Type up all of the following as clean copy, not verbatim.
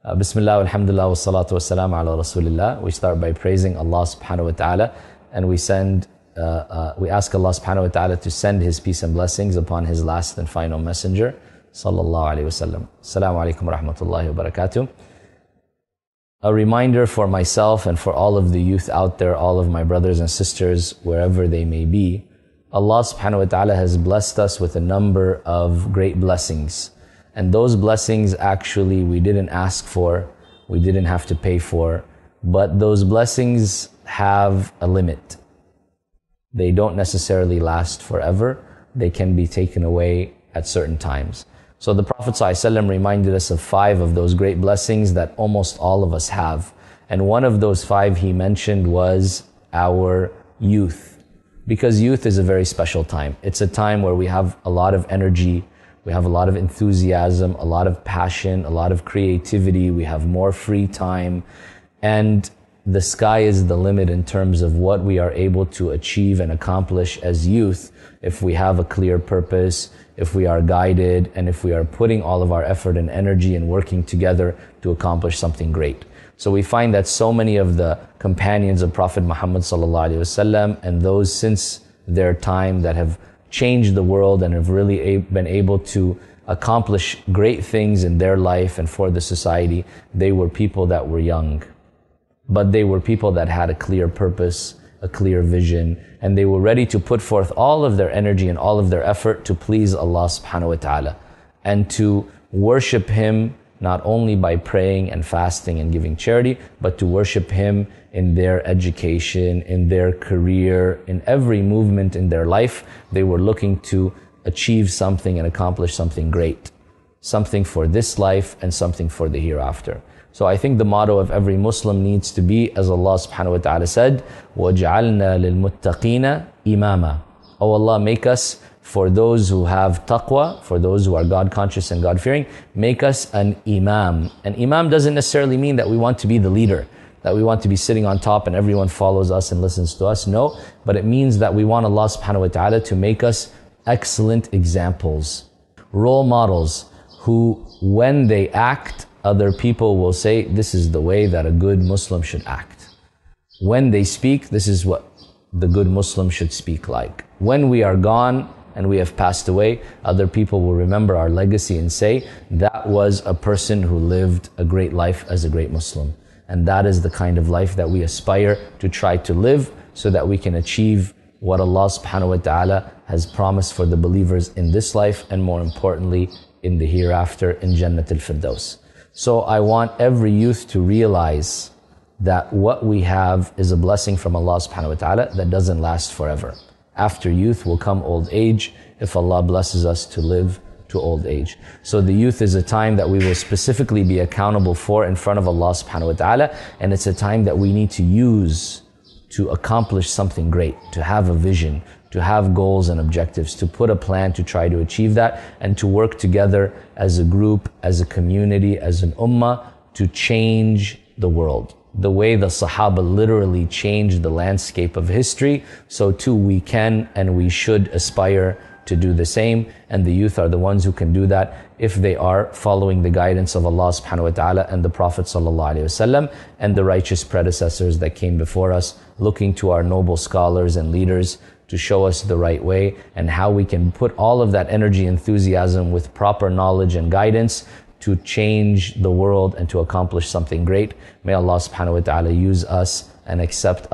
Bismillah, alhamdulillah, wa salatu wa salam ala rasulillah. We start by praising Allah subhanahu wa ta'ala, and we ask Allah subhanahu wa ta'ala to send His peace and blessings upon His last and final messenger, sallallahu alayhi wa sallam. Assalamu alaikum wa rahmatullahi wa barakatuh. A reminder for myself and for all of the youth out there, all of my brothers and sisters, wherever they may be, Allah subhanahu wa ta'ala has blessed us with a number of great blessings. And those blessings actually we didn't ask for, we didn't have to pay for, but those blessings have a limit. They don't necessarily last forever. They can be taken away at certain times. So the Prophet ﷺ reminded us of 5 of those great blessings that almost all of us have. And one of those 5 he mentioned was our youth. Because youth is a very special time. It's a time where we have a lot of energy, we have a lot of enthusiasm, a lot of passion, a lot of creativity, we have more free time, and the sky is the limit in terms of what we are able to achieve and accomplish as youth if we have a clear purpose, if we are guided, and if we are putting all of our effort and energy and working together to accomplish something great. So we find that so many of the companions of Prophet Muhammad ﷺ and those since their time that have changed the world and have really been able to accomplish great things in their life and for the society, they were people that were young. But they were people that had a clear purpose, a clear vision, and they were ready to put forth all of their energy and all of their effort to please Allah subhanahu wa ta'ala and to worship Him not only by praying and fasting and giving charity, but to worship Him in their education, in their career, in every movement in their life. They were looking to achieve something and accomplish something great, something for this life and something for the hereafter. So I think the motto of every Muslim needs to be, as Allah subhanahu wa ta'ala said, وَجْعَلْنَا لِلْمُتَّقِينَ إِمَامًا. Oh Allah, make us, for those who have taqwa, for those who are God conscious and God fearing, make us an imam. An imam doesn't necessarily mean that we want to be the leader, that we want to be sitting on top and everyone follows us and listens to us. No, but it means that we want Allah subhanahu wa ta'ala to make us excellent examples, role models who, when they act, other people will say, this is the way that a good Muslim should act. When they speak, this is what the good Muslim should speak like. When we are gone and we have passed away, other people will remember our legacy and say, that was a person who lived a great life as a great Muslim. And that is the kind of life that we aspire to try to live so that we can achieve what Allah subhanahu wa ta'ala has promised for the believers in this life and more importantly in the hereafter in Jannat al-Firdaus. So I want every youth to realize that what we have is a blessing from Allah subhanahu wa ta'ala that doesn't last forever. After youth will come old age, if Allah blesses us to live to old age. So the youth is a time that we will specifically be accountable for in front of Allah subhanahu wa ta'ala, and it's a time that we need to use to accomplish something great, to have a vision, to have goals and objectives, to put a plan to try to achieve that, and to work together as a group, as a community, as an ummah, to change the world. The way the Sahaba literally changed the landscape of history, so too we can and we should aspire to do the same. And the youth are the ones who can do that if they are following the guidance of Allah subhanahu wa ta'ala and the Prophet sallallahu alaihi wasallam and the righteous predecessors that came before us, looking to our noble scholars and leaders to show us the right way and how we can put all of that energy, enthusiasm with proper knowledge and guidance to change the world and to accomplish something great. May Allah subhanahu wa ta'ala use us and accept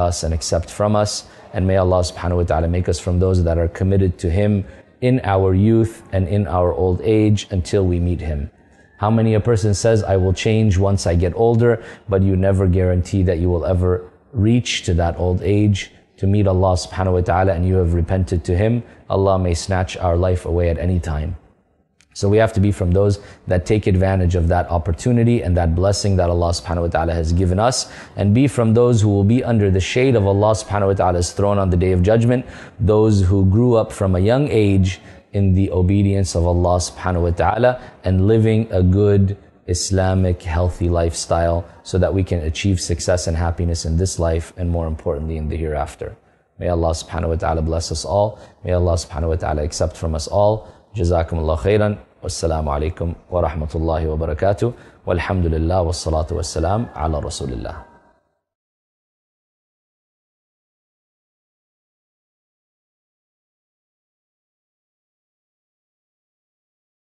from us. And may Allah subhanahu wa ta'ala make us from those that are committed to Him in our youth and in our old age until we meet Him. How many a person says, I will change once I get older, but you never guarantee that you will ever reach to that old age to meet Allah subhanahu wa ta'ala and you have repented to Him. Allah may snatch our life away at any time. So we have to be from those that take advantage of that opportunity and that blessing that Allah subhanahu wa ta'ala has given us, and be from those who will be under the shade of Allah subhanahu wa ta'ala's throne on the Day of Judgment, those who grew up from a young age in the obedience of Allah subhanahu wa ta'ala and living a good Islamic healthy lifestyle so that we can achieve success and happiness in this life and more importantly in the hereafter. May Allah subhanahu wa ta'ala bless us all. May Allah subhanahu wa ta'ala accept from us all. Jazakumullah khairan. Wassalamu alaikum wa rahmatullahi wa barakatuh. Walhamdulillah wassalatu wassalam ala rasulillah.